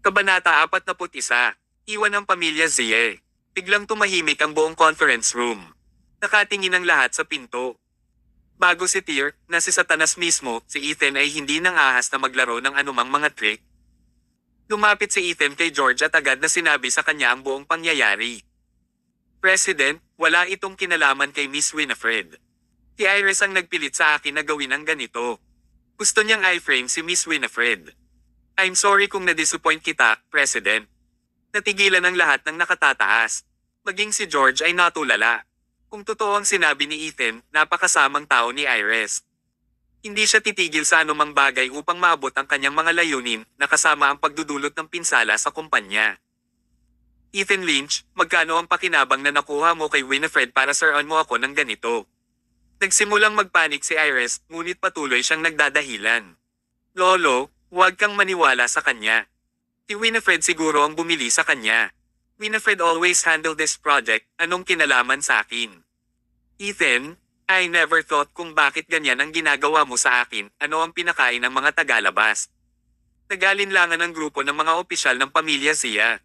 Kabanata 41. Iwan ng pamilya Zie. Biglang tumahimik ang buong conference room. Nakatingin ang lahat sa pinto. Bago si Tyr, na si Satanas mismo, si Ethan ay hindi nang ahas na maglaro ng anumang mga trick. Lumapit si Ethan kay George at agad na sinabi sa kanya ang buong pangyayari. President, wala itong kinalaman kay Miss Winifred. Si Iris ang nagpilit sa akin na gawin ang ganito. Gusto niyang i-frame si Miss Winifred. I'm sorry kung na-disappoint kita, President. Natigilan ang lahat ng nakatataas. Maging si George ay natulala. Kung totoo ang sinabi ni Ethan, napakasamang tao ni Iris. Hindi siya titigil sa anumang bagay upang maabot ang kanyang mga layunin, na kasama ang pagdudulot ng pinsala sa kumpanya. Ethan Lynch, magkano ang pakinabang na nakuha mo kay Winifred para saruan mo ako ng ganito? Nagsimulang magpanik si Iris, ngunit patuloy siyang nagdadahilan. Lolo, huwag kang maniwala sa kanya. Si Winifred siguro ang bumili sa kanya. Winifred always handled this project, anong kinalaman sa akin? Ethan, I never thought kung bakit ganyan ang ginagawa mo sa akin, ano ang pinakain ng mga tagalabas. Nagalinlangan ang grupo ng mga opisyal ng pamilya Zia.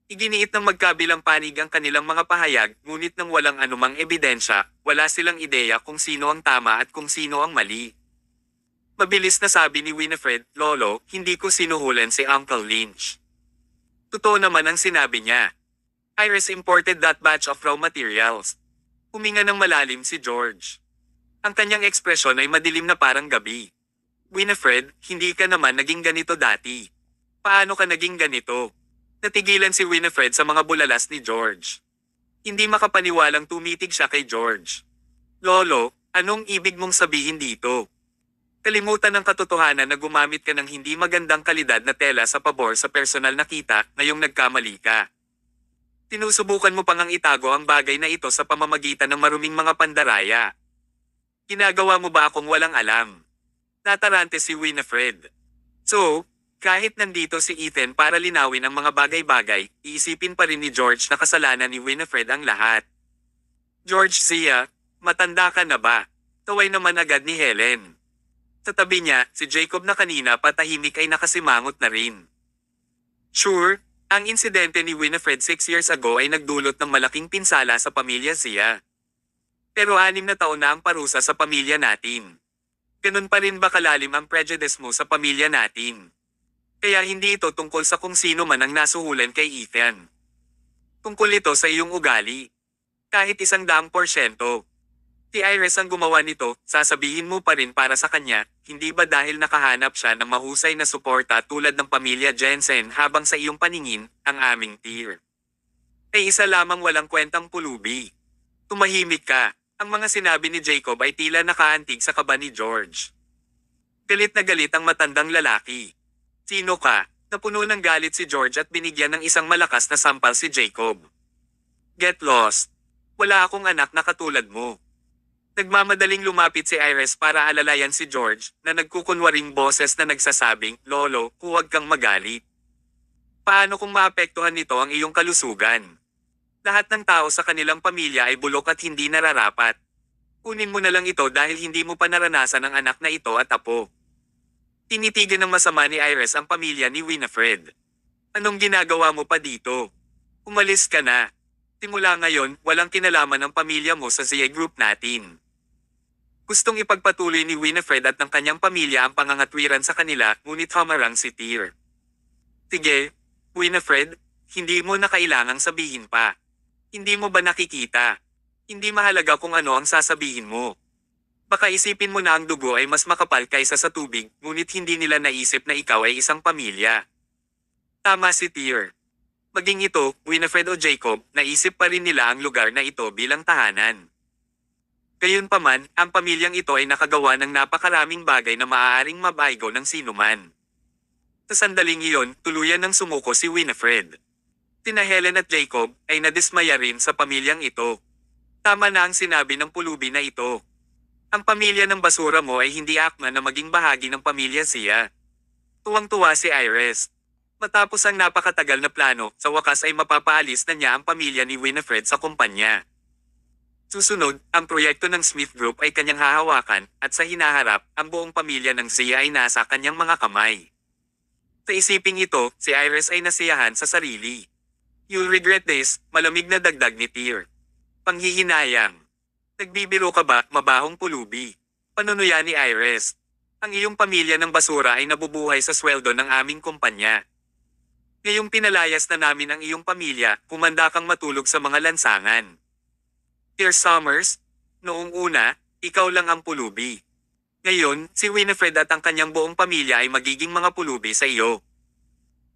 Iginiit ng magkabilang panig ang kanilang mga pahayag, ngunit nang walang anumang ebidensya, wala silang ideya kung sino ang tama at kung sino ang mali. Mabilis na sabi ni Winifred, Lolo, hindi ko sinuhulan si Uncle Lynch. Totoo naman ang sinabi niya. Iris imported that batch of raw materials. Huminga ng malalim si George. Ang kanyang ekspresyon ay madilim na parang gabi. Winifred, hindi ka naman naging ganito dati. Paano ka naging ganito? Natigilan si Winifred sa mga bulalas ni George. Hindi makapaniwalang tumitig siya kay George. Lolo, anong ibig mong sabihin dito? Kalimutan ng katotohanan na gumamit ka ng hindi magandang kalidad na tela sa pabor sa personal na kita, ngayong nagkamali ka. Tinusubukan mo pang itago ang bagay na ito sa pamamagitan ng maruming mga pandaraya. Ginagawa mo ba akong walang alam? Natarante si Winifred. So, kahit nandito si Ethan para linawin ang mga bagay-bagay, iisipin pa rin ni George na kasalanan ni Winifred ang lahat. George Zia, matanda ka na ba? Taway naman agad ni Helen. Sa tabi niya, si Jacob na kanina patahimik ay nakasimangot na rin. Sure, ang insidente ni Winifred 6 years ago ay nagdulot ng malaking pinsala sa pamilya Zia. Pero 6 na taon na ang parusa sa pamilya natin. Ganun pa rin ba kalalim ang prejudice mo sa pamilya natin? Kaya hindi ito tungkol sa kung sino man ang nasuhulan kay Ethan. Tungkol ito sa iyong ugali. Kahit 100%. Si Iris ang gumawa nito, sasabihin mo pa rin para sa kanya, hindi ba dahil nakahanap siya ng mahusay na suporta tulad ng pamilya Jensen habang sa iyong paningin, ang aming Tyr ay isa lamang walang kwentang pulubi. Tumahimik ka, ang mga sinabi ni Jacob ay tila nakaantig sa kaba ni George. Galit na galit ang matandang lalaki. Sino ka? Napuno ng galit si George at binigyan ng isang malakas na sampal si Jacob. Get lost. Wala akong anak na katulad mo. Nagmamadaling lumapit si Iris para alalayan si George, na nagkukunwaring boses na nagsasabing, Lolo, huwag kang magalit. Paano kung maapektuhan nito ang iyong kalusugan? Lahat ng tao sa kanilang pamilya ay bulok at hindi nararapat. Kunin mo na lang ito dahil hindi mo pa naranasan ang anak na ito at apo. Tinitigan ng masama ni Iris ang pamilya ni Winifred. Anong ginagawa mo pa dito? Umalis ka na. Simula ngayon, walang kinalaman ang pamilya mo sa Zia Group natin. Gustong ipagpatuloy ni Winifred at ng kanyang pamilya ang pangangatwiran sa kanila, ngunit hamarang si Tyr. Sige, Winifred, hindi mo na kailangang sabihin pa. Hindi mo ba nakikita? Hindi mahalaga kung ano ang sasabihin mo. Baka isipin mo na ang dugo ay mas makapal kaysa sa tubig, ngunit hindi nila naisip na ikaw ay isang pamilya. Tama si Tyr. Maging ito, Winifred o Jacob, naisip pa rin nila ang lugar na ito bilang tahanan. Gayunpaman, ang pamilyang ito ay nakagawa ng napakaraming bagay na maaaring mabaigo ng sinuman. Sa sandaling iyon, tuluyan ng sumuko si Winifred. Sina Helen at Jacob ay nadismaya rin sa pamilyang ito. Tama na ang sinabi ng pulubi na ito. Ang pamilya ng basura mo ay hindi akma na maging bahagi ng pamilya Zia. Tuwang-tuwa si Iris. Matapos ang napakatagal na plano, sa wakas ay mapapaalis na niya ang pamilya ni Winifred sa kumpanya. Susunod, ang proyekto ng Smith Group ay kanyang hahawakan, at sa hinaharap, ang buong pamilya ng Zia ay nasa kanyang mga kamay. Sa isiping ito, si Iris ay nasiyahan sa sarili. "You'll regret this," malamig na dagdag ni Tyr. Panghihinayang. "Nagbibiro ka ba, mabahong pulubi?" Panunuya ni Iris. "Ang iyong pamilya ng basura ay nabubuhay sa sweldo ng aming kumpanya. Ngayong pinalayas na namin ang iyong pamilya, humanda kang matulog sa mga lansangan." "Dear Summers, noong una, ikaw lang ang pulubi. Ngayon, si Winifred at ang kanyang buong pamilya ay magiging mga pulubi sa iyo."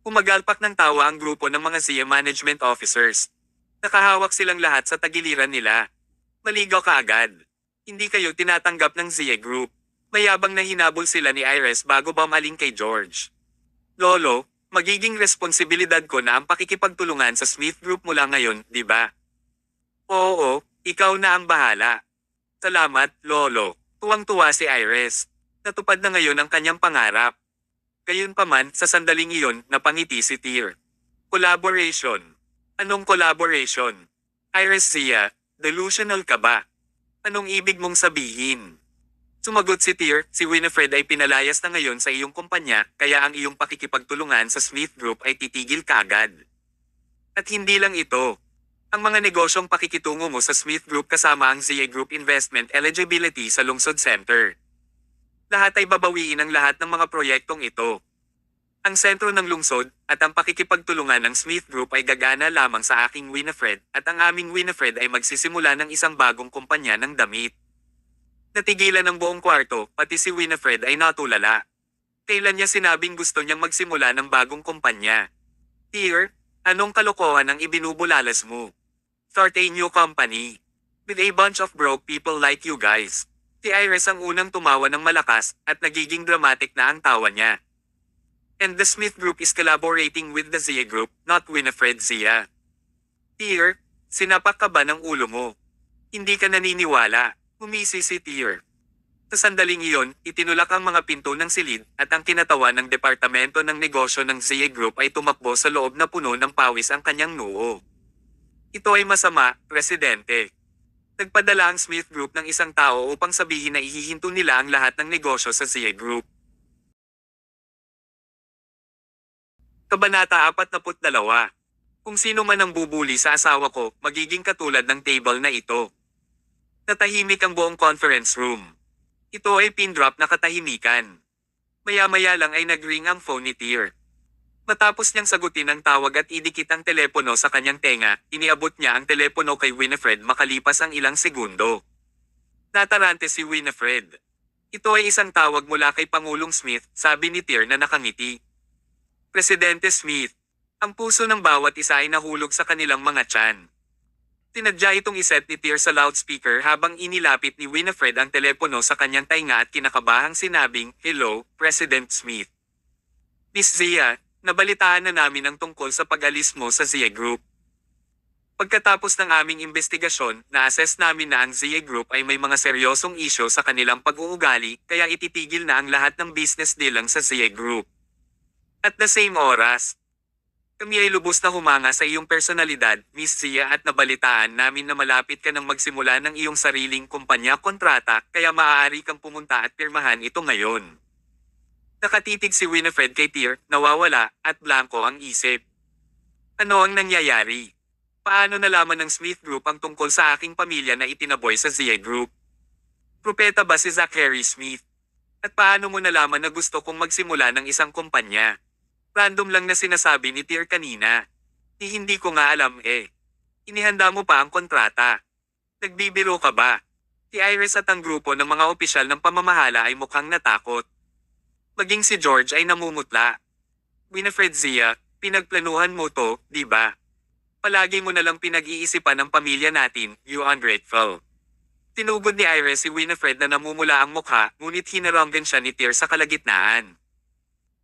Umagalpak ng tawa ang grupo ng mga Zia Management Officers. Nakahawak silang lahat sa tagiliran nila. Maligaw ka agad. Hindi kayo tinatanggap ng Zia Group. Mayabang na hinabol sila ni Iris bago bumaling kay George. "Lolo, magiging responsibilidad ko na ang pakikipagtulungan sa Smith Group mula ngayon, di ba?" "Oo, ikaw na ang bahala." "Salamat, Lolo." Tuwang-tuwa si Iris. Natupad na ngayon ang kanyang pangarap. Gayunpaman, sa sandaling iyon, napangiti si Tyr. Collaboration. Anong collaboration? Iris Zia, delusional ka ba? Anong ibig mong sabihin? Sumagot si Tyr, si Winifred ay pinalayas na ngayon sa iyong kumpanya, kaya ang iyong pakikipagtulungan sa Smith Group ay titigil kaagad. At hindi lang ito. Ang mga negosyong pakikitungo mo sa Smith Group kasama ang Zia Group Investment Eligibility sa Lungsod Center. Lahat ay babawiin ang lahat ng mga proyektong ito. Ang sentro ng lungsod at ang pakikipagtulungan ng Smith Group ay gagana lamang sa aking Winifred at ang aming Winifred ay magsisimula ng isang bagong kumpanya ng damit. Natigilan ang buong kwarto, pati si Winifred ay natulala. Kailan niya sinabing gusto niyang magsimula ng bagong kumpanya? "Tyr, anong kalokohan ang ibinubulalas mo? Start a new company. With a bunch of broke people like you guys." Si Iris ang unang tumawa ng malakas at nagiging dramatic na ang tawa niya. "And the Smith Group is collaborating with the Zia Group, not Winifred Zia." "Tyr, sinapak ka ba ng ulo mo? Hindi ka naniniwala." Humisi si Tyr. Sa sandaling iyon, itinulak ang mga pinto ng silid at ang kinatawa ng Departamento ng Negosyo ng Zia Group ay tumakbo sa loob na puno ng pawis ang kanyang noo. "Ito ay masama, Presidente." Nagpadala ang Smith Group ng isang tao upang sabihin na ihihinto nila ang lahat ng negosyo sa Zia Group. Kabanata 42. Kung sino man ang bubuli sa asawa ko, magiging katulad ng table na ito. Natahimik ang buong conference room. Ito ay pin-drop na katahimikan. Maya-maya lang ay nag-ring ang phone ni Tyr. Matapos niyang sagutin ang tawag at idikit ang telepono sa kanyang tenga, iniabot niya ang telepono kay Winifred makalipas ang ilang segundo. Natarante si Winifred. "Ito ay isang tawag mula kay Pangulong Smith," sabi ni Tyr na nakangiti. "Presidente Smith." Ang puso ng bawat isa ay nahulog sa kanilang mga tiyan. Tinadya itong iset ni Tyr sa loudspeaker habang inilapit ni Winifred ang telepono sa kanyang tainga at kinakabahang sinabing, "Hello, President Smith. Miss Zia, nabalitaan na namin ang tungkol sa pag-alis mo sa Zia Group. Pagkatapos ng aming investigasyon, na-assess namin na ang Zia Group ay may mga seryosong isyo sa kanilang pag-uugali, kaya ititigil na ang lahat ng business dealang sa Zia Group. At the same oras, kami ay lubos na humanga sa iyong personalidad, Miss Zia, at nabalitaan namin na malapit ka nang magsimula ng iyong sariling kumpanya kontrata, kaya maaari kang pumunta at pirmahan ito ngayon." Nakatitig si Winifred kay Tyr, nawawala, at blanko ang isip. Ano ang nangyayari? Paano nalaman ng Smith Group ang tungkol sa aking pamilya na itinaboy sa Zia Group? Propeta ba si Zachary Smith? At paano mo nalaman na gusto kong magsimula ng isang kumpanya? Random lang na sinasabi ni Tyr kanina. Hindi ko nga alam eh. Inihanda mo pa ang kontrata. Nagbibiro ka ba? Si Iris at ang grupo ng mga opisyal ng pamamahala ay mukhang natakot. Maging si George ay namumutla. Winifred Zia, pinagplanuhan mo to, di ba? Palagi mo nalang pinag-iisipan ang pamilya natin, you ungrateful. Tinugod ni Iris si Winifred na namumula ang mukha, ngunit hinarang din siya ni Tyr sa kalagitnaan.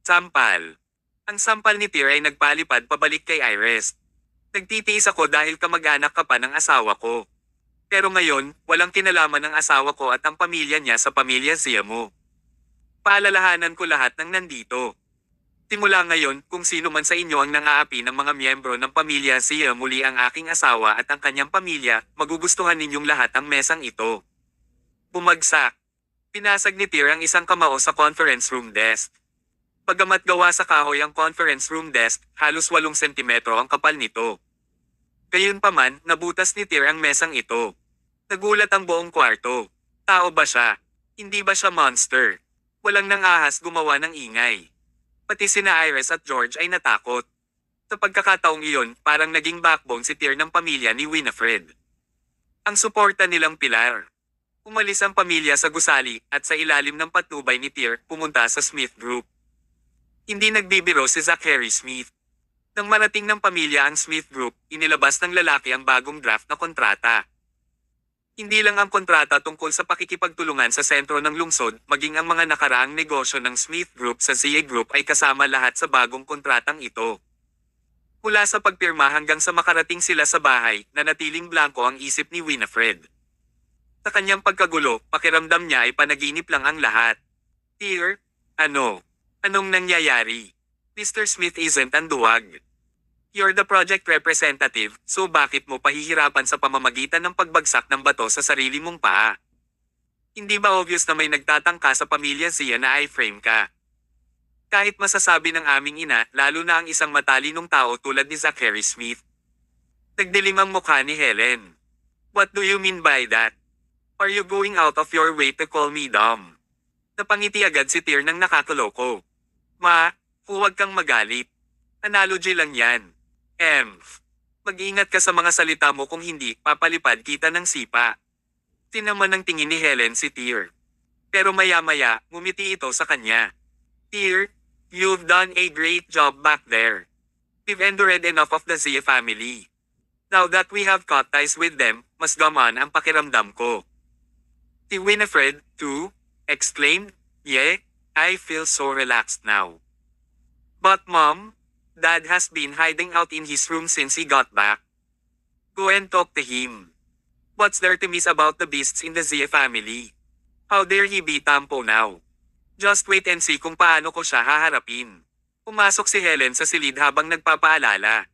Sampal. Ang sampal ni Tyr ay nagpalipad pabalik kay Iris. Nagtitiis ako dahil kamag-anak ka pa ng asawa ko. Pero ngayon, walang kinalaman ng asawa ko at ang pamilya niya sa pamilya Zia mo. Paalalahanan ko lahat ng nandito. Simula ngayon, kung sino man sa inyo ang nang-aapi ng mga miyembro ng pamilya Zia muli ang aking asawa at ang kanyang pamilya, magugustuhan ninyong lahat ang mesang ito. Bumagsak. Pinasag ni Tyr ang isang kamao sa conference room desk. Bagamat gawa sa kahoy ang conference room desk, halos 8 sentimetro ang kapal nito. Gayunpaman, nabutas ni Tyr ang mesang ito. Nagulat ang buong kwarto. Tao ba siya? Hindi ba siya monster? Walang nang ahas gumawa ng ingay. Pati sina Iris at George ay natakot. Sa pagkakataong iyon, parang naging backbone si Tyr ng pamilya ni Winifred. Ang suporta nilang pilar. Umalis ang pamilya sa gusali at sa ilalim ng patnubay ni Tyr, pumunta sa Smith Group. Hindi nagbibiro si Zachary Smith. Nang marating ng pamilya ang Smith Group, inilabas ng lalaki ang bagong draft na kontrata. Hindi lang ang kontrata tungkol sa pakikipagtulungan sa sentro ng lungsod, maging ang mga nakaraang negosyo ng Smith Group sa ZA Group ay kasama lahat sa bagong kontratang ito. Mula sa pagpirma hanggang sa makarating sila sa bahay, nanatiling blanko ang isip ni Winifred. Sa kanyang pagkagulo, pakiramdam niya ay panaginip lang ang lahat. Tyr, anong nangyayari? Mr. Smith isn't ang duwag. You're the project representative, so bakit mo pahihirapan sa pamamagitan ng pagbagsak ng bato sa sarili mong paa? Hindi ba obvious na may nagtatangka sa pamilya Zia na i-frame ka? Kahit masasabi ng aming ina, lalo na ang isang matalinong tao tulad ni Zachary Smith. Nagdilim ang mukha ni Helen. What do you mean by that? Are you going out of your way to call me dumb? Napangiti agad si Tyr ng nakakaloko. Ma, huwag kang magalit. Analogy lang yan. Mag-ingat ka sa mga salita mo kung hindi, papalipad kita ng sipa. Tinaman ng tingin ni Helen si Tyr. Pero maya-maya, ngumiti ito sa kanya. Tyr, you've done a great job back there. We've endured enough of the Zia family. Now that we have cut ties with them, mas gamaan ang pakiramdam ko. Si Winifred, too, exclaimed, Yeah, I feel so relaxed now. But Mom, Dad has been hiding out in his room since he got back. Go and talk to him. What's there to miss about the beasts in the Zia family? How dare he be tampo now? Just wait and see kung paano ko siya haharapin. Pumasok si Helen sa silid habang nagpapaalala.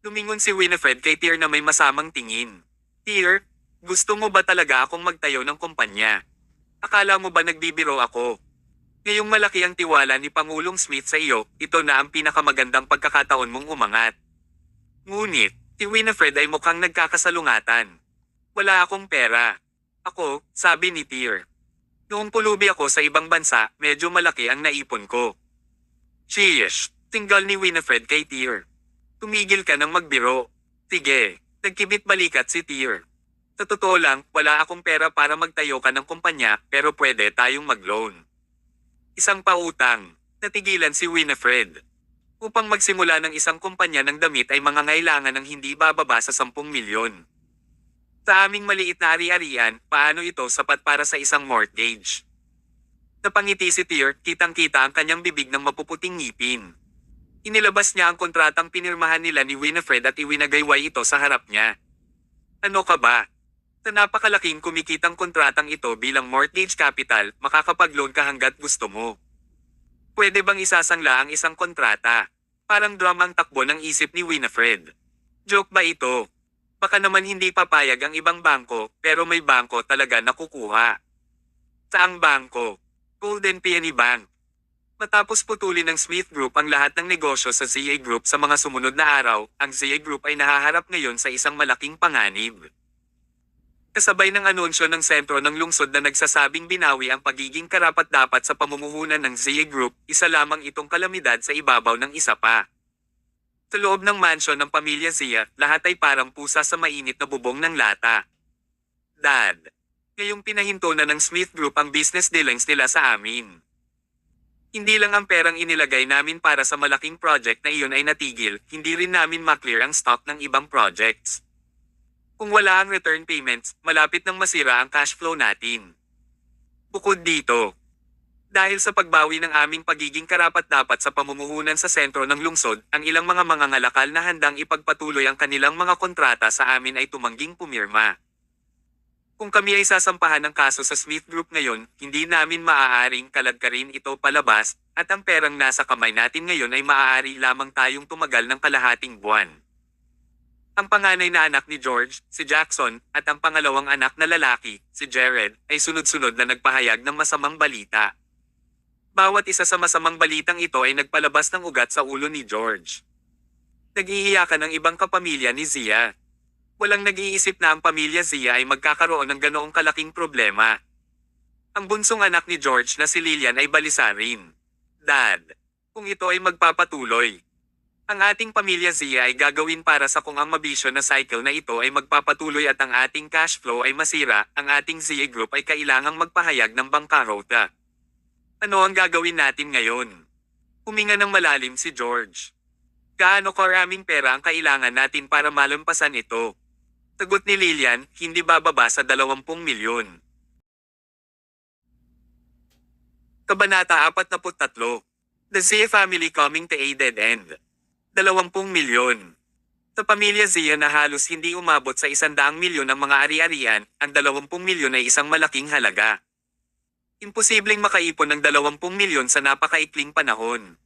Lumingon si Winifred kay Tyr na may masamang tingin. Tyr, gusto mo ba talaga akong magtayo ng kumpanya? Akala mo ba nagbibiro ako? Ngayong malaki ang tiwala ni Pangulong Smith sa iyo, ito na ang pinakamagandang pagkakataon mong umangat. Ngunit, si Winifred ay mukhang nagkakasalungatan. Wala akong pera. Ako, sabi ni Tyr. Noong pulubi ako sa ibang bansa, medyo malaki ang naipon ko. Sheesh, tinggal ni Winifred kay Tyr. Tumigil ka ng magbiro. Sige, nagkibit balikat si Tyr. Sa totoo lang, wala akong pera para magtayo ka ng kumpanya, pero pwede tayong mag-loan. Isang pautang. Natigilan si Winifred. Upang magsimula ng isang kumpanya ng damit ay mangangailangan ng hindi bababa sa 10 milyon. Sa aming maliit na ari-arian, paano ito sapat para sa isang mortgage? Napangiti si Tyr, kitang-kita ang kanyang bibig ng mapuputing ngipin. Inilabas niya ang kontratang pinirmahan nila ni Winifred at iwinagayway ito sa harap niya. Ano ka ba? Sa napakalaking kumikitang kontratang ito bilang mortgage capital, makakapag-loan ka hanggat gusto mo. Pwede bang isasangla ang isang kontrata? Parang drama ang takbo ng isip ni Winifred. Joke ba ito? Baka naman hindi papayag ang ibang bangko, pero may bangko talaga nakukuha. Saang bangko? Golden Peony Bank. Matapos putulin ng Smith Group ang lahat ng negosyo sa ZA Group sa mga sumunod na araw, ang ZA Group ay nahaharap ngayon sa isang malaking panganib. Kasabay ng anunsyo ng sentro ng lungsod na nagsasabing binawi ang pagiging karapat-dapat sa pamumuhunan ng ZA Group, isa lamang itong kalamidad sa ibabaw ng isa pa. Sa loob ng mansyon ng pamilya Zia, lahat ay parang pusa sa mainit na bubong ng lata. Dad, ngayong pinahinto na ng Smith Group ang business dealings nila sa amin. Hindi lang ang perang inilagay namin para sa malaking project na iyon ay natigil, hindi rin namin maklear ang stock ng ibang projects. Kung wala ang return payments, malapit nang masira ang cash flow natin. Bukod dito, dahil sa pagbawi ng aming pagiging karapat-dapat sa pamumuhunan sa sentro ng lungsod, ang ilang mga mangangalakal na handang ipagpatuloy ang kanilang mga kontrata sa amin ay tumangging pumirma. Kung kami ay sasampahan ng kaso sa Smith Group ngayon, hindi namin maaaring kalagkarin ito palabas, at ang perang nasa kamay natin ngayon ay maaari lamang tayong tumagal ng kalahating buwan. Ang panganay na anak ni George, si Jackson, at ang pangalawang anak na lalaki, si Jared, ay sunod-sunod na nagpahayag ng masamang balita. Bawat isa sa masamang balitang ito ay nagpalabas ng ugat sa ulo ni George. Nag-iiyakan ng ibang kapamilya ni Zia. Walang nag-iisip na ang pamilya Zia ay magkakaroon ng ganoong kalaking problema. Ang bunsong anak ni George na si Lillian ay balisa rin. Dad, kung ito ay magpapatuloy, ang ating pamilya Zia ay gagawin para sa kung ang mabisyo na cycle na ito ay magpapatuloy at ang ating cash flow ay masira, ang ating Zia Group ay kailangang magpahayag ng bangkarota. Ano ang gagawin natin ngayon? Huminga ng malalim si George. Gaano karaming pera ang kailangan natin para malampasan ito? Sagot ni Lillian, hindi bababa sa 20 milyon. Kabanata 43. The Zia family coming to a dead end. 20 milyon. Sa pamilya Zia na halos hindi umabot sa 100 milyon ang mga ari-arian, ang 20 milyon ay isang malaking halaga. Imposibleng makaipon ng 20 milyon sa napakaikling panahon.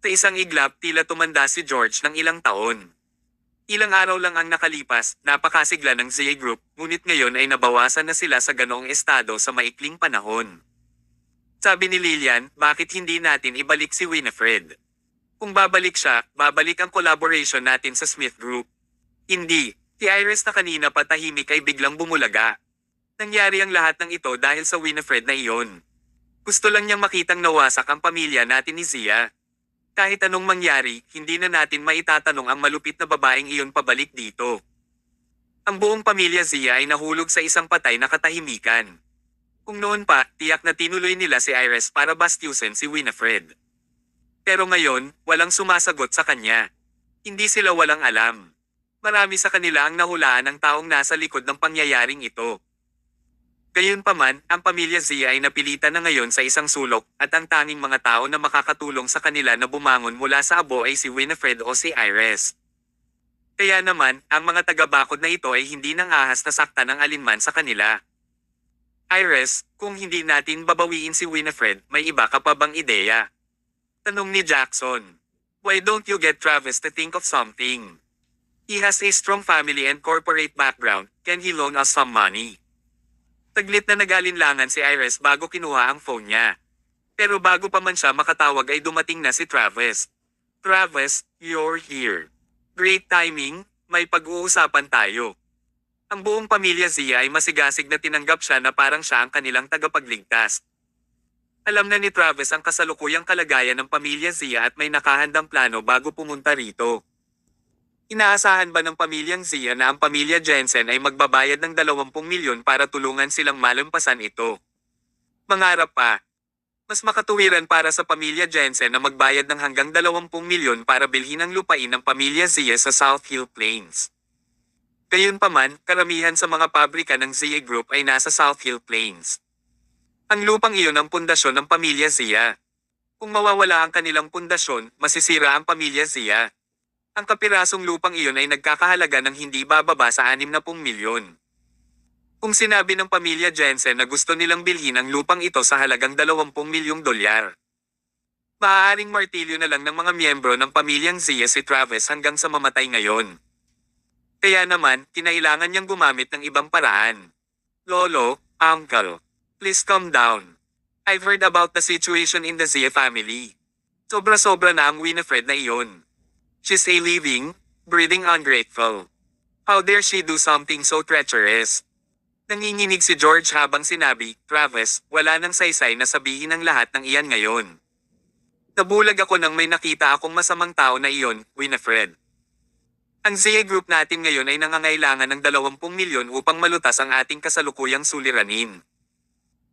Sa isang iglap, tila tumanda si George ng ilang taon. Ilang araw lang ang nakalipas, napakasigla ng Zia Group, ngunit ngayon ay nabawasan na sila sa ganoong estado sa maikling panahon. Sabi ni Lillian, bakit hindi natin ibalik si Winifred? Kung babalik siya, babalik ang collaboration natin sa Smith Group. Hindi, si Iris na kanina patahimik ay biglang bumulaga. Nangyari ang lahat ng ito dahil sa Winifred na iyon. Gusto lang niyang makitang nawasak ang pamilya natin ni Zia. Kahit anong mangyari, hindi na natin maitatanong ang malupit na babaeng iyon pabalik dito. Ang buong pamilya Zia ay nahulog sa isang patay na katahimikan. Kung noon pa, tiyak na tinuloy nila si Iris para bastyusin si Winifred. Pero ngayon, walang sumasagot sa kanya. Hindi sila walang alam. Marami sa kanila ang nahulaan ng taong nasa likod ng pangyayaring ito. Gayunpaman, ang pamilya Zia ay napilitan na ngayon sa isang sulok, at ang tanging mga tao na makakatulong sa kanila na bumangon mula sa abo ay si Winifred o si Iris. Kaya naman, ang mga taga-bakod na ito ay hindi nang ahas na saktan ng alinman sa kanila. Iris, kung hindi natin babawiin si Winifred, may iba ka pa bang ideya? Tanong ni Jackson. Why don't you get Travis to think of something? He has a strong family and corporate background, can he loan us some money? Taglit na nagalinlangan si Iris bago kinuha ang phone niya. Pero bago pa man siya makatawag ay dumating na si Travis. Travis, you're here. Great timing, may pag-uusapan tayo. Ang buong pamilya Zia ay masigasig na tinanggap siya na parang siya ang kanilang tagapagligtas. Alam na ni Travis ang kasalukuyang kalagayan ng pamilya Zia at may nakahandang plano bago pumunta rito. Inaasahan ba ng pamilyang Zia na ang pamilya Jensen ay magbabayad ng 20 milyon para tulungan silang malampasan ito? Mangarap pa. Mas makatuwiran para sa pamilya Jensen na magbayad ng hanggang 20 milyon para bilhin ang lupain ng pamilya Zia sa South Hill Plains. Gayunpaman, karamihan sa mga pabrika ng Zia Group ay nasa South Hill Plains. Ang lupang iyon ang pundasyon ng pamilya Zia. Kung mawawala ang kanilang pundasyon, masisira ang pamilya Zia. Ang kapirasong lupang iyon ay nagkakahalaga ng hindi bababa sa 60 milyon. Kung sinabi ng pamilya Jensen na gusto nilang bilhin ang lupang ito sa halagang 20 milyong dolyar, maaaring martilyo na lang ng mga miyembro ng pamilyang Zia si Travis hanggang sa mamatay ngayon. Kaya naman, kinailangan niyang gumamit ng ibang paraan. Lolo, Uncle, please calm down. I've heard about the situation in the Zia family. Sobra-sobra na ang Winifred na iyon. She's a living, breathing ungrateful. How dare she do something so treacherous? Nanginginig si George habang sinabi, Travis, wala nang saysay na sabihin ang lahat ng iyan ngayon. Nabulag ako nang may nakita akong masamang tao na iyon, Winifred. Ang Zia Group natin ngayon ay nangangailangan ng 20 milyon upang malutas ang ating kasalukuyang suliranin.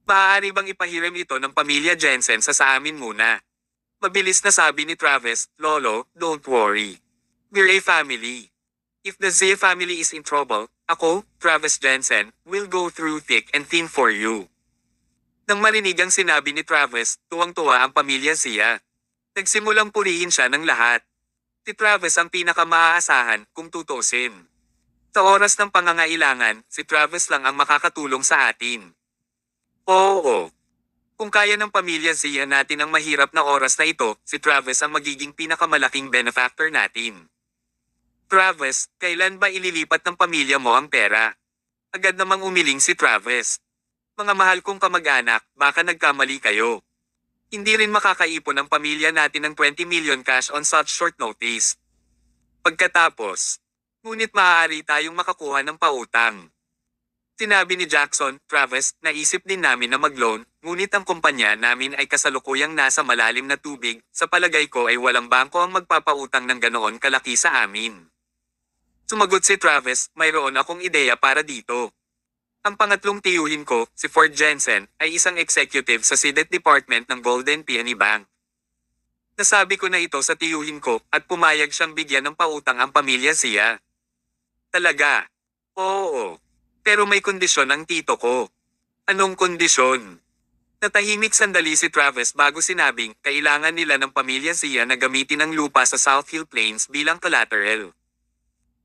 Maaari bang ipahiram ito ng pamilya Jensen sa amin muna? Mabilis na sabi ni Travis, Lolo, don't worry. We're a family. If the Zia family is in trouble, ako, Travis Jensen, will go through thick and thin for you. Nang marinig ang sinabi ni Travis, tuwang-tuwa ang pamilya Zia. Nagsimulang purihin siya ng lahat. Si Travis ang pinaka-maaasahan kung tutusin. Sa oras ng pangangailangan, si Travis lang ang makakatulong sa atin. Oo. Kung kaya ng pamilya Zia natin ang mahirap na oras na ito, si Travis ang magiging pinakamalaking benefactor natin. Travis, kailan ba ililipat ng pamilya mo ang pera? Agad namang umiling si Travis. Mga mahal kong kamag-anak, baka nagkamali kayo. Hindi rin makakaipon ang pamilya natin ng 20 million cash on such short notice. Pagkatapos, ngunit maaari tayong makakuha ng pautang. Sinabi ni Jackson, Travis, naisip din namin na mag-loan, ngunit ang kumpanya namin ay kasalukuyang nasa malalim na tubig, sa palagay ko ay walang bangko ang magpapautang ng ganoon kalaki sa amin. Sumagot si Travis, mayroon akong ideya para dito. Ang pangatlong tiyuhin ko, si Ford Jensen, ay isang executive sa Credit Department ng Golden Peony Bank. Nasabi ko na ito sa tiyuhin ko at pumayag siyang bigyan ng pautang ang pamilya siya. Talaga? Oo. Pero may kondisyon ang tito ko. Anong kondisyon? Natahimik sandali si Travis bago sinabing kailangan nila ng pamilya siya na gamitin ang lupa sa South Hill Plains bilang collateral.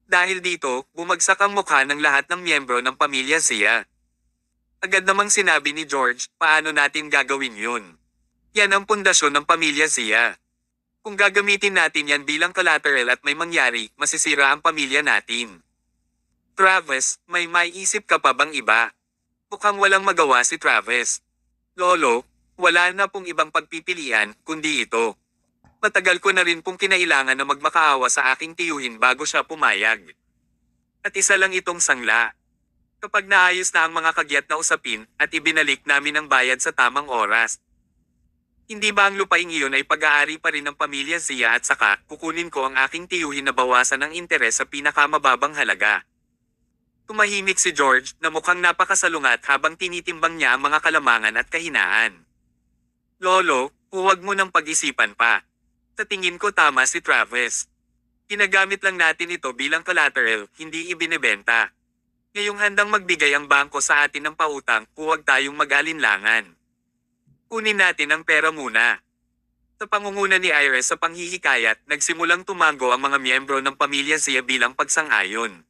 Dahil dito, bumagsak ang mukha ng lahat ng miyembro ng pamilya siya. Agad namang sinabi ni George, paano natin gagawin yun? Yan ang pundasyon ng pamilya siya. Kung gagamitin natin yan bilang collateral at may mangyari, masisira ang pamilya natin. Travis, may maiisip ka pa bang iba? Mukhang walang magawa si Travis. Lolo, wala na pong ibang pagpipilian, kundi ito. Matagal ko na rin pong kinailangan na magmakaawa sa aking tiyuhin bago siya pumayag. At isa lang itong sangla. Kapag naayos na ang mga kagyat na usapin at ibinalik namin ang bayad sa tamang oras. Hindi ba ang lupaing iyon ay pag-aari pa rin ng pamilya siya at saka kukunin ko ang aking tiyuhin na bawasan ng interes sa pinakamababang halaga? Tumahimik si George na mukhang napakasalungat habang tinitimbang niya ang mga kalamangan at kahinaan. Lolo, huwag mo nang pag-isipan pa. Sa tingin ko tama si Travis. Ginagamit lang natin ito bilang collateral, hindi ibinebenta. Ngayong handang magbigay ang bangko sa atin ng pautang, huwag tayong mag-alinlangan. Kunin natin ang pera muna. Sa pangunguna ni Iris sa panghihikayat, nagsimulang tumango ang mga miyembro ng pamilya siya bilang pagsang-ayon.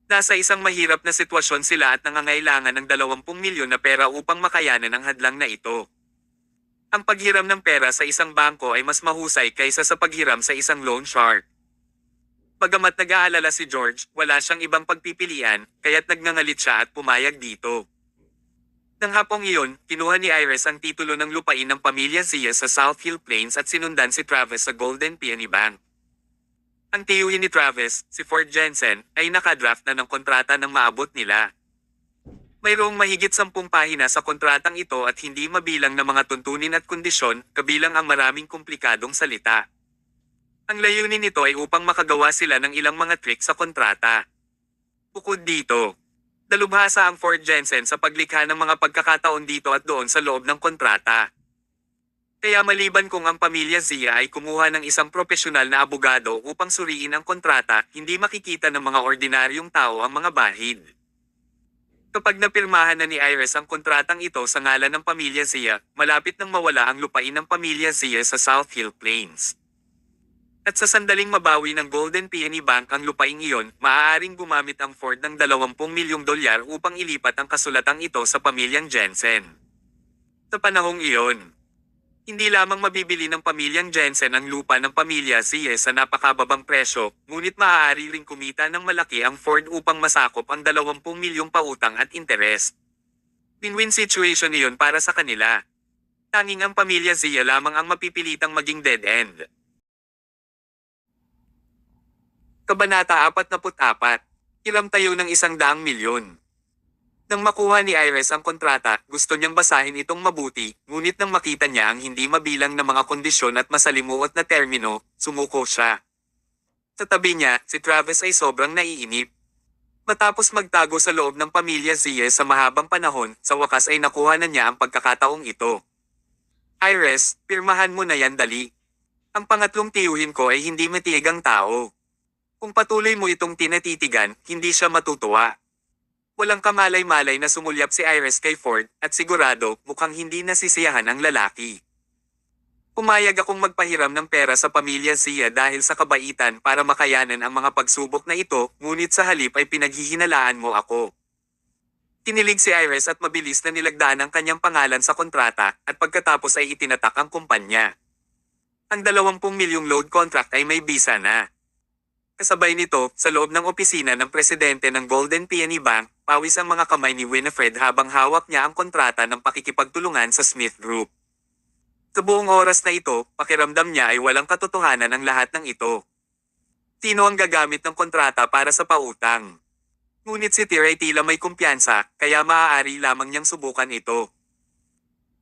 Nasa isang mahirap na sitwasyon sila at nangangailangan ng 20 milyon na pera upang makayanan ang hadlang na ito. Ang paghiram ng pera sa isang bangko ay mas mahusay kaysa sa paghiram sa isang loan shark. Bagamat nag-aalala si George, wala siyang ibang pagpipilian, kaya't nagngangalit siya at pumayag dito. Nang hapong iyon, kinuha ni Iris ang titulo ng lupain ng pamilya Zia sa South Hill Plains at sinundan si Travis sa Golden Peony Bank. Ang tiyuhin ni Travis, si Ford Jensen, ay nakadraft na ng kontrata ng maabot nila. Mayroong mahigit 10 pahina sa kontratang ito at hindi mabilang na mga tuntunin at kondisyon, kabilang ang maraming komplikadong salita. Ang layunin nito ay upang makagawa sila ng ilang mga trick sa kontrata. Bukod dito, dalubhasa ang Ford Jensen sa paglikha ng mga pagkakataon dito at doon sa loob ng kontrata. Kaya maliban kung ang pamilya Zia ay kumuha ng isang propesyonal na abogado upang suriin ang kontrata, hindi makikita ng mga ordinaryong tao ang mga bahid. Kapag napirmahan na ni Iris ang kontratang ito sa ngalan ng pamilya Zia, malapit nang mawala ang lupain ng pamilya Zia sa South Hill Plains. At sa sandaling mabawi ng Golden Peony Bank ang lupaing iyon, maaaring gumamit ang Ford ng 20 milyong dolyar upang ilipat ang kasulatang ito sa pamilyang Jensen. Sa panahong iyon, hindi lamang mabibili ng pamilyang Jensen ang lupa ng pamilya Zia sa napakababang presyo, ngunit maaari ring kumita ng malaki ang Ford upang masakop ang 20 milyong pautang at interes. Win-win situation iyon para sa kanila. Tanging ang pamilya Zia lamang ang mapipilitang maging dead end. Kabanata 44. Hiram tayo ng 100 milyon. Nang makuha ni Iris ang kontrata, gusto niyang basahin itong mabuti, ngunit nang makita niya ang hindi mabilang na mga kondisyon at masalimuot na termino, sumuko siya. Sa tabi niya, si Travis ay sobrang naiinip. Matapos magtago sa loob ng pamilya Zia sa mahabang panahon, sa wakas ay nakuha na niya ang pagkakataong ito. Iris, pirmahan mo na yan dali. Ang pangatlong tiyuhin ko ay hindi matigang tao. Kung patuloy mo itong tinatitigan, hindi siya matutuwa. Walang kamalay-malay na sumulyap si Iris kay Ford, at sigurado, mukhang hindi nasisiyahan ang lalaki. Pumayag akong magpahiram ng pera sa pamilya Zia dahil sa kabaitan para makayanan ang mga pagsubok na ito, ngunit sa halip ay pinaghihinalaan mo ako. Tinilig si Iris at mabilis na nilagdaan ang kanyang pangalan sa kontrata, at pagkatapos ay itinatak ang kumpanya. Ang 20 milyong load contract ay may bisa na. Kasabay nito, sa loob ng opisina ng presidente ng Golden Peony Bank, pawis ang mga kamay ni Winifred habang hawak niya ang kontrata ng pakikipagtulungan sa Smith Group. Sa buong oras na ito, pakiramdam niya ay walang katotohanan ang lahat ng ito. Sino ang gagamit ng kontrata para sa pautang? Ngunit si Tyr ay tila may kumpiyansa, kaya maaari lamang niyang subukan ito.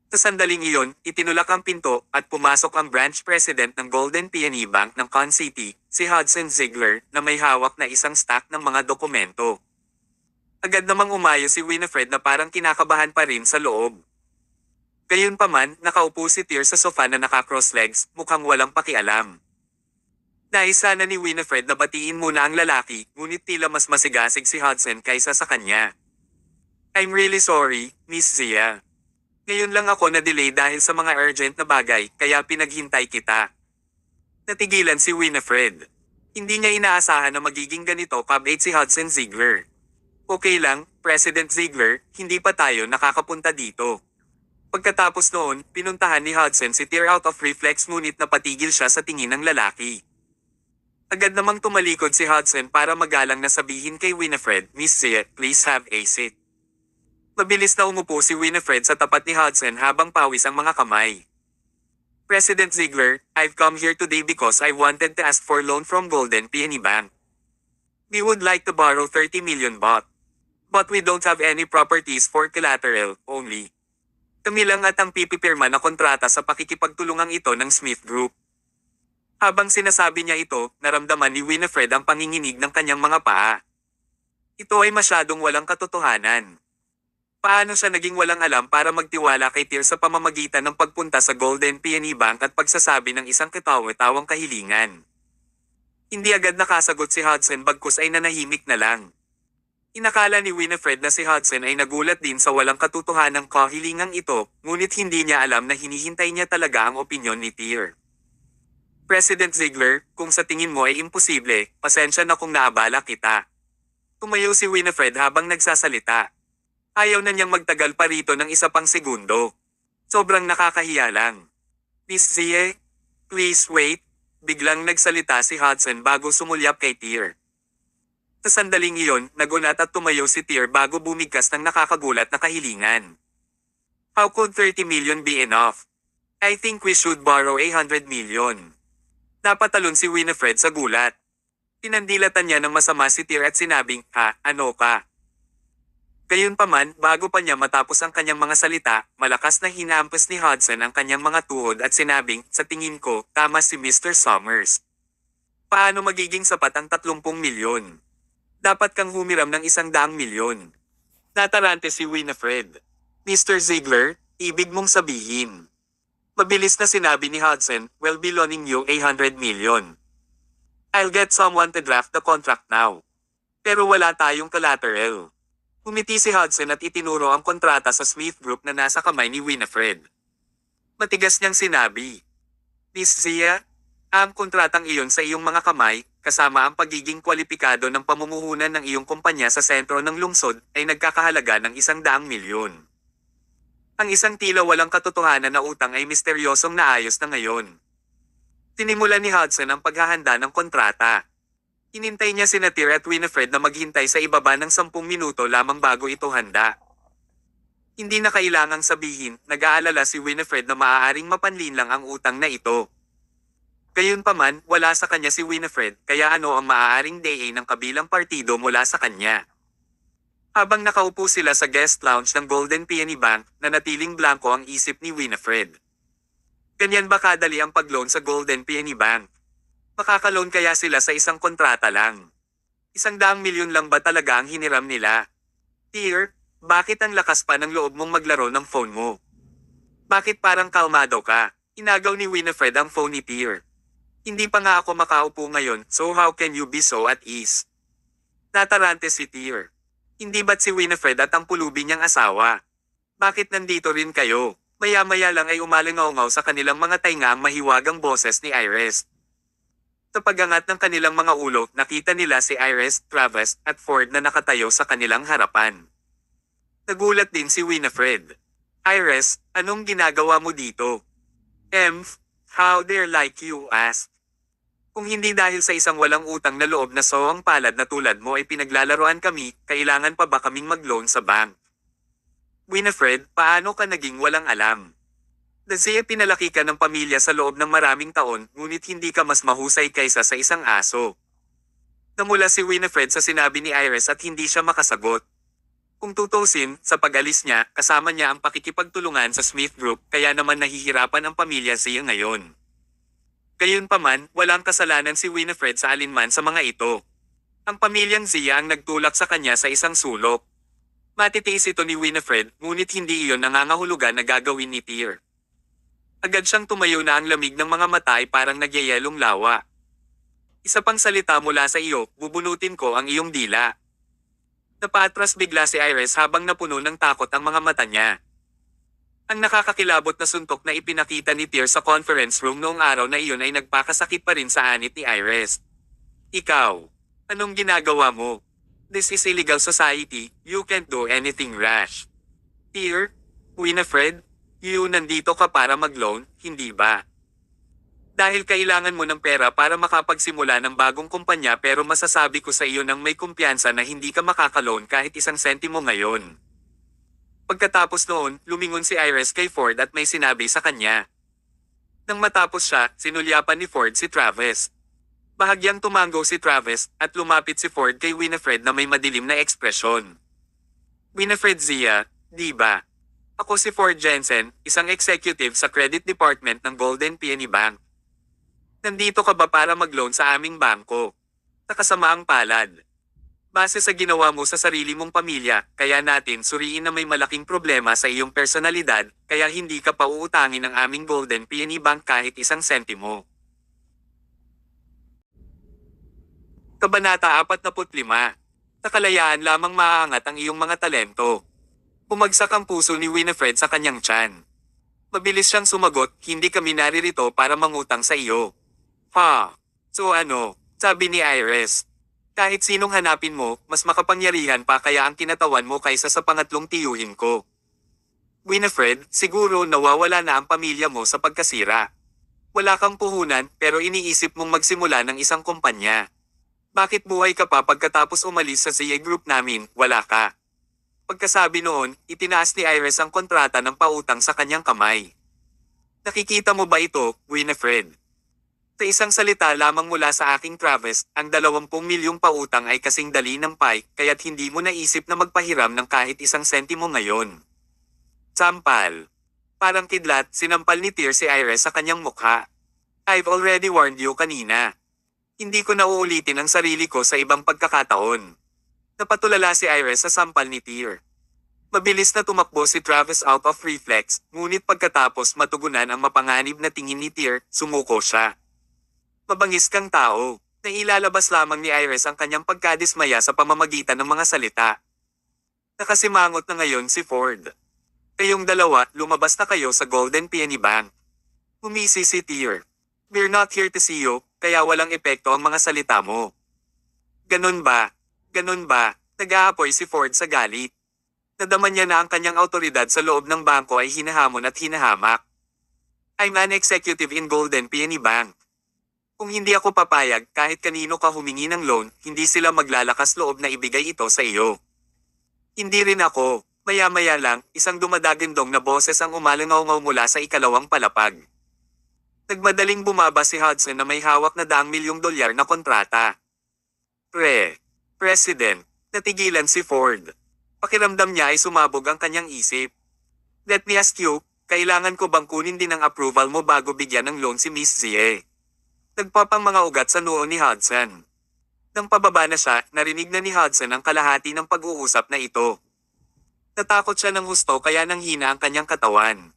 Sa sandaling iyon, itinulak ang pinto at pumasok ang branch president ng Golden Peony Bank ng Con City, si Hudson Ziegler, na may hawak na isang stack ng mga dokumento. Agad namang umayo si Winifred na parang kinakabahan pa rin sa loob. Gayunpaman, nakaupo si Tyr sa sofa na naka-cross legs, mukhang walang pakialam. Nais sana ni Winifred na batiin muna ang lalaki, ngunit tila mas masigasig si Hudson kaysa sa kanya. I'm really sorry, Miss Zia. Ngayon lang ako na-delay dahil sa mga urgent na bagay, kaya pinaghintay kita. Natigilan si Winifred. Hindi niya inaasahan na magiging ganito kabait si Hudson Ziegler. Okay lang, President Ziegler, hindi pa tayo nakakapunta dito. Pagkatapos noon, pinuntahan ni Hudson si Tyr out of reflex ngunit napatigil siya sa tingin ng lalaki. Agad namang tumalikod si Hudson para magalang na sabihin kay Winifred, Miss Zia, please have a seat. Mabilis na umupo si Winifred sa tapat ni Hudson habang pawis ang mga kamay. President Ziegler, I've come here today because I wanted to ask for loan from Golden Peony Bank. We would like to borrow 30 million baht. But we don't have any properties for collateral, only. Kami lang at ang pipipirma na kontrata sa pakikipagtulungang ito ng Smith Group. Habang sinasabi niya ito, naramdaman ni Winifred ang panginginig ng kanyang mga paa. Ito ay masyadong walang katotohanan. Paano siya naging walang alam para magtiwala kay Tyr sa pamamagitan ng pagpunta sa Golden Peony Bank at pagsasabi ng isang katawa-tawang kahilingan? Hindi agad nakasagot si Hudson bagkus ay nanahimik na lang. Inakala ni Winifred na si Hudson ay nagulat din sa walang katotohanang kahilingang ito, ngunit hindi niya alam na hinihintay niya talaga ang opinyon ni Tyr. President Ziegler, kung sa tingin mo ay imposible, pasensya na kung naabala kita. Tumayo si Winifred habang nagsasalita. Ayaw na niyang magtagal pa rito ng isa pang segundo. Sobrang nakakahiya lang. Miss Zia, please wait. Biglang nagsalita si Hudson bago sumulyap kay Tyr. Sa sandaling iyon, nagunat at tumayo si Tyr bago bumigkas ng nakakagulat na kahilingan. How could 30 million be enough? I think we should borrow 100 million. Napatalon si Winifred sa gulat. Pinandilatan niya ng masama si Tyr at sinabing, ha, ano ka? Gayunpaman, bago pa niya matapos ang kanyang mga salita, malakas na hinampas ni Hudson ang kanyang mga tuhod at sinabing, sa tingin ko, tama si Mr. Summers. Paano magiging sapat ang 30 milyon? Dapat kang humiram ng 100 milyon. Natarante si Winifred. Mr. Ziegler, ibig mong sabihin. Mabilis na sinabi ni Hudson, we'll be loaning you 100 million. I'll get someone to draft the contract now. Pero wala tayong collateral. Umiti si Hudson at itinuro ang kontrata sa Smith Group na nasa kamay ni Winifred. Matigas niyang sinabi, Miss Zia, ang kontratang iyon sa iyong mga kamay, kasama ang pagiging kwalipikado ng pamumuhunan ng iyong kumpanya sa sentro ng lungsod, ay nagkakahalaga ng 100 milyon. Ang isang tila walang katotohanan na utang ay misteryosong naayos na ngayon. Tinimulan ni Hudson ang paghahanda ng kontrata. Hinintay niya sina Tyr at Winifred na maghintay sa ibaba ng 10 minuto lamang bago ito handa. Hindi na kailangang sabihin, nag-aalala si Winifred na maaaring mapanlin lang ang utang na ito. Gayunpaman, wala sa kanya si Winifred, kaya ano ang maaaring DA ng kabilang partido mula sa kanya. Habang nakaupo sila sa guest lounge ng Golden Peony Bank, nanatiling blanko ang isip ni Winifred. Ganyan ba kadali ang pag-loan sa Golden Peony Bank? Makakaloan kaya sila sa isang kontrata lang? 100 milyon lang ba talaga ang hiniram nila? Tyr, bakit ang lakas pa ng loob mong maglaro ng phone mo? Bakit parang kalmado ka? Inagaw ni Winifred ang phone ni Tyr. Hindi pa nga ako makaupo ngayon, so how can you be so at ease? Natarante si Tyr. Hindi ba't si Winifred at ang pulubi niyang asawa? Bakit nandito rin kayo? Maya-maya lang ay umalingaw-ngaw sa kanilang mga tainga ang mahiwagang boses ni Iris. Sa pagangat ng kanilang mga ulo, nakita nila si Iris, Travis, at Ford na nakatayo sa kanilang harapan. Nagulat din si Winifred. Iris, anong ginagawa mo dito? How dare like you ask? Kung hindi dahil sa isang walang utang na loob na sowang palad na tulad mo ay pinaglalaroan kami, kailangan pa ba kaming mag-loan sa bank? Winifred, paano ka naging walang alam? Zia, pinalaki ka ng pamilya sa loob ng maraming taon, ngunit hindi ka mas mahusay kaysa sa isang aso. Namula si Winifred sa sinabi ni Iris at hindi siya makasagot. Kung tutusin, sa pag-alis niya, kasama niya ang pakikipagtulungan sa Smith Group, kaya naman nahihirapan ang pamilya Zia ngayon. Gayunpaman, walang kasalanan si Winifred sa alinman sa mga ito. Ang pamilyang Zia ang nagtulak sa kanya sa isang sulok. Matitiis ito ni Winifred, ngunit hindi iyon nangangahulugan na gagawin ni Tyr. Agad siyang tumayo na ang lamig ng mga mata ay parang nagyayelong lawa. Isa pang salita mula sa iyo, bubunutin ko ang iyong dila. Napaatras bigla si Iris habang napuno ng takot ang mga mata niya. Ang nakakakilabot na suntok na ipinakita ni Tyr sa conference room noong araw na iyon ay nagpakasakit pa rin sa anit ni Iris. Ikaw, anong ginagawa mo? This is illegal society, you can't do anything rash. Tyr, Winifred, you nandito ka para mag-loan, hindi ba? Dahil kailangan mo ng pera para makapagsimula ng bagong kumpanya pero masasabi ko sa iyo nang may kumpiyansa na hindi ka makakaloan kahit isang sentimo ngayon. Pagkatapos noon, lumingon si Iris kay Ford at may sinabi sa kanya. Nang matapos siya, sinulyapan ni Ford si Travis. Bahagyang tumango si Travis at lumapit si Ford kay Winifred na may madilim na ekspresyon. Winifred Zia, di ba? Ako si Ford Jensen, isang executive sa credit department ng Golden Peony Bank. Nandito ka ba para mag-loan sa aming bangko? Nakasamaang palad. Base sa ginawa mo sa sarili mong pamilya, kaya natin suriin na may malaking problema sa iyong personalidad, kaya hindi ka pa uutangin ng aming Golden Peony Bank kahit isang sentimo. Kabanata 45. Sa kalayaan lamang maaangat ang iyong mga talento. Bumagsak ang puso ni Winifred sa kanyang tiyan. Mabilis siyang sumagot, hindi kami naririto para mangutang sa iyo. Ha? So ano? Sabi ni Iris. Kahit sinong hanapin mo, mas makapangyarihan pa kaya ang kinatawan mo kaysa sa pangatlong tiyuhin ko. Winifred, siguro nawawala na ang pamilya mo sa pagkasira. Wala kang puhunan pero iniisip mong magsimula ng isang kumpanya. Bakit buhay ka pa pagkatapos umalis sa ZA Group namin, wala ka? Pagkasabi noon, itinaas ni Iris ang kontrata ng pautang sa kanyang kamay. Nakikita mo ba ito, Winifred? Sa isang salita lamang mula sa aking Travis, ang 20 milyong pautang ay kasing dali ng pie, kaya't hindi mo naisip na magpahiram ng kahit isang sentimo ngayon. Sampal. Parang kidlat, sinampal ni Tyr si Iris sa kanyang mukha. I've already warned you kanina. Hindi ko na uulitin ang sarili ko sa ibang pagkakataon. Napatulala si Iris sa sampal ni Tyr. Mabilis na tumakbo si Travis out of reflex, ngunit pagkatapos matugunan ang mapanganib na tingin ni Tyr, sumuko siya. Mabangis kang tao, nailalabas lamang ni Iris ang kanyang pagkadismaya sa pamamagitan ng mga salita. Nakasimangot na ngayon si Ford. Kayong dalawa, lumabas na kayo sa Golden Peony Bank. Umisi si Tyr. We're not here to see you, kaya walang epekto ang mga salita mo. Ganun ba? Ganun ba? Nag-aapoy si Ford sa galit. Nadama niya na ang kanyang autoridad sa loob ng bangko ay hinahamon at hinahamak. I'm an executive in Golden Peony Bank. Kung hindi ako papayag kahit kanino ka humingi ng loan, hindi sila maglalakas loob na ibigay ito sa iyo. Hindi rin ako. Maya-maya lang, isang dumadagindong na boses ang umalangaw mula sa ikalawang palapag. Nagmadaling bumaba si Hudson na may hawak na $100,000 na kontrata. President, natigilan si Ford. Pakiramdam niya ay sumabog ang kanyang isip. Let me ask you, kailangan ko bang kunin din ang approval mo bago bigyan ng loan si Miss Zia? Nagpapang mga ugat sa noo ni Hudson. Nang pababa na siya, narinig na ni Hudson ang kalahati ng pag-uusap na ito. Natakot siya ng husto kaya nanghina ang kanyang katawan.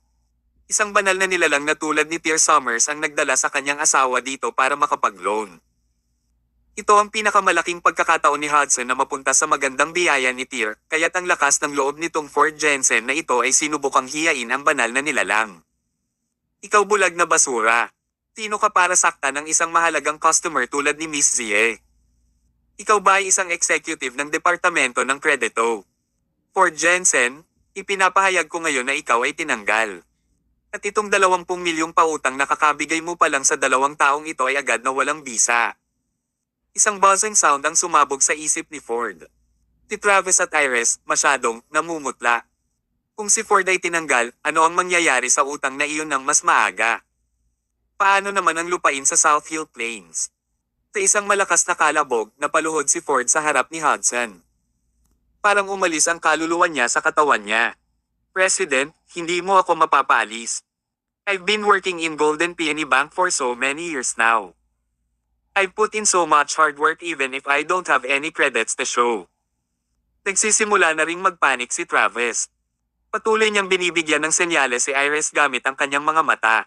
Isang banal na nilalang na tulad ni Tyr Summers ang nagdala sa kanyang asawa dito para makapag-loan. Ito ang pinakamalaking pagkakataon ni Hudson na mapunta sa magandang biyaya ni Tyr, kaya't ang lakas ng loob nitong Ford Jensen na ito ay sinubukang hiyain ang banal na nilalang. Ikaw bulag na basura. Sino ka para saktan ng isang mahalagang customer tulad ni Miss Zia? Ikaw ba ay isang executive ng departamento ng kredito? Ford Jensen, ipinapahayag ko ngayon na ikaw ay tinanggal. At itong 20 milyong pautang na kakabigay mo pa lang sa 2 taong ito ay agad na walang bisa. Isang buzzing sound ang sumabog sa isip ni Ford. Si Travis at Iris, masyadong, namumutla. Kung si Ford ay tinanggal, ano ang mangyayari sa utang na iyon ng mas maaga? Paano naman ang lupain sa South Hill Plains? Sa isang malakas na kalabog, napaluhod si Ford sa harap ni Hudson. Parang umalis ang kaluluwa niya sa katawan niya. President, hindi mo ako mapapaalis. I've been working in Golden Peony Bank for so many years now. I've put in so much hard work even if I don't have any credits to show. Nagsisimula na ring magpanik si Travis. Patuloy niyang binibigyan ng senyales si Iris gamit ang kanyang mga mata.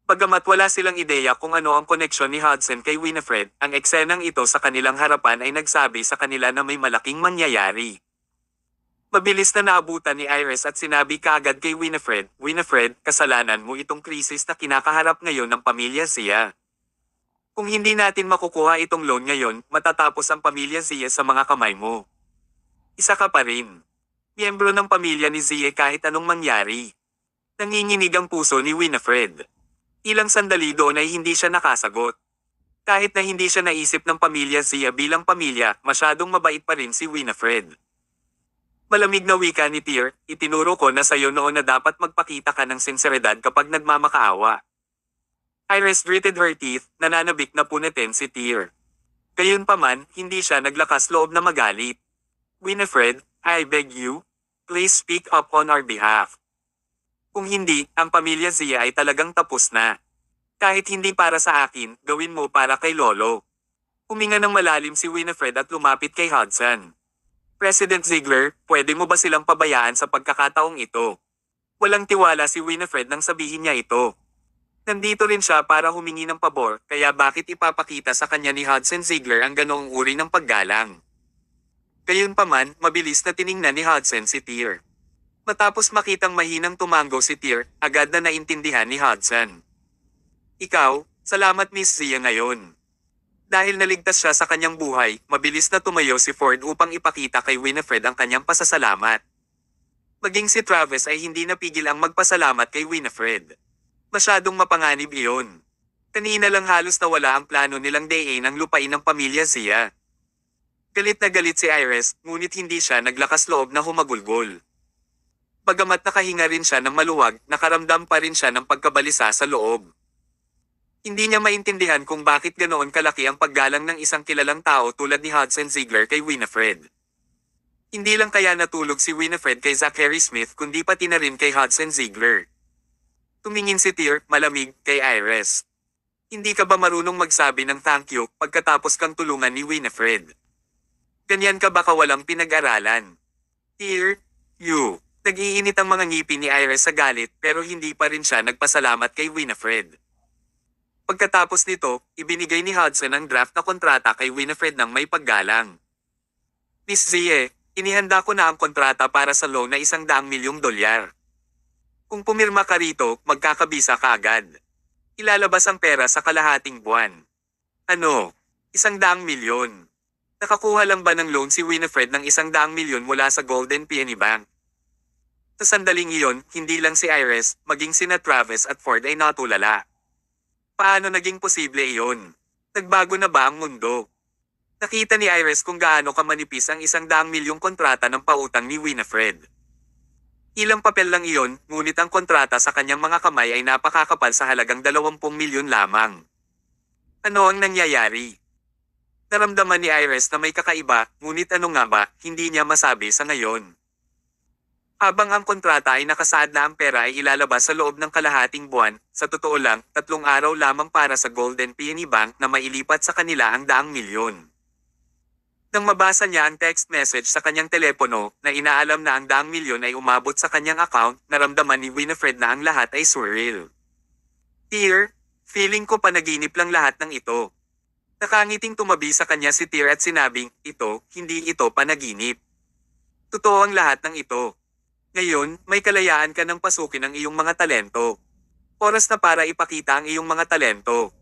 Bagamat wala silang ideya kung ano ang koneksyon ni Hudson kay Winifred, ang eksenang ito sa kanilang harapan ay nagsabi sa kanila na may malaking mangyayari. Mabilis na naabutan ni Iris at sinabi kaagad kay Winifred, Winifred, kasalanan mo itong krisis na kinakaharap ngayon ng pamilya Zia. Kung hindi natin makukuha itong loan ngayon, matatapos ang pamilya Zia sa mga kamay mo. Isa ka pa rin. Miyembro ng pamilya ni Zia kahit anong mangyari. Nanginginig ang puso ni Winifred. Ilang sandali doon ay hindi siya nakasagot. Kahit na hindi siya naisip ng pamilya Zia bilang pamilya, masyadong mabait pa rin si Winifred. Malamig na wika ni Tyr, itinuro ko na sayo noon na dapat magpakita ka ng sinseridad kapag nagmamakaawa. Iris gritted her teeth, nananabik na punitin si Tyr. Gayunpaman, hindi siya naglakas loob na magalit. Winifred, I beg you, please speak up on our behalf. Kung hindi, ang pamilya Zia ay talagang tapos na. Kahit hindi para sa akin, gawin mo para kay Lolo. Huminga ng malalim si Winifred at lumapit kay Hudson. President Ziegler, pwede mo ba silang pabayaan sa pagkakataong ito? Walang tiwala si Winifred nang sabihin niya ito. Nandito rin siya para humingi ng pabor, kaya bakit ipapakita sa kanya ni Hudson Ziegler ang ganoong uri ng paggalang? Gayunpaman, mabilis na tiningnan ni Hudson si Tyr. Matapos makitang mahinang tumango si Tyr, agad na naintindihan ni Hudson. Ikaw, salamat Miss Zia ngayon. Dahil naligtas siya sa kanyang buhay, mabilis na tumayo si Ford upang ipakita kay Winifred ang kanyang pasasalamat. Maging si Travis ay hindi napigil ang magpasalamat kay Winifred. Masyadong mapanganib iyon. Kanina lang halos nawala ang plano nilang dayin ang lupain ng pamilya Zia. Galit na galit si Iris, ngunit hindi siya naglakas loob na humagulgol. Bagamat nakahinga rin siya ng maluwag, nakaramdam pa rin siya ng pagkabalisa sa loob. Hindi niya maintindihan kung bakit ganoon kalaki ang paggalang ng isang kilalang tao tulad ni Hudson Ziegler kay Winifred. Hindi lang kaya natulog si Winifred kay Zachary Smith kundi pati na rin kay Hudson Ziegler. Tumingin si Tyr, malamig, kay Iris. Hindi ka ba marunong magsabi ng thank you pagkatapos kang tulungan ni Winifred? Ganyan ka ba kawalang pinag-aralan? Tyr, you. Nag-iinit ang mga ngipin ni Iris sa galit pero hindi pa rin siya nagpasalamat kay Winifred. Pagkatapos nito, ibinigay ni Hudson ang draft na kontrata kay Winifred ng may paggalang. Miss Zia, inihanda ko na ang kontrata para sa loan na $100,000,000. Kung pumirma ka rito, magkakabisa ka agad. Ilalabas ang pera sa kalahating buwan. Ano? $100,000,000. Nakakuha lang ba ng loan si Winifred ng $100,000,000 mula sa Golden Peony Bank? Sa sandaling iyon, hindi lang si Iris, maging sina Travis at Ford ay natulala. Paano naging posible iyon? Nagbago na ba ang mundo? Nakita ni Iris kung gaano kamanipis ang $100,000,000 kontrata ng pautang ni Winifred. Ilang papel lang iyon, ngunit ang kontrata sa kanyang mga kamay ay napakakapal sa halagang 20 milyon lamang. Ano ang nangyayari? Naramdaman ni Iris na may kakaiba, ngunit ano nga ba, hindi niya masabi sa ngayon. Habang ang kontrata ay nakasaad na ang pera ay ilalabas sa loob ng kalahating buwan, sa totoo lang, 3 araw lamang para sa Golden Peony Bank na mailipat sa kanila ang $100,000,000. Nang mabasa niya ang text message sa kanyang telepono na inaalam na ang $100,000,000 ay umabot sa kanyang account, naramdaman ni Winifred na ang lahat ay surreal. Tyr, feeling ko panaginip lang lahat ng ito. Nakangiting tumabi sa kanya si Tyr at sinabing, hindi ito panaginip. Totoo ang lahat ng ito. Ngayon, may kalayaan ka ng pasukin ang iyong mga talento. Oras na para ipakita ang iyong mga talento.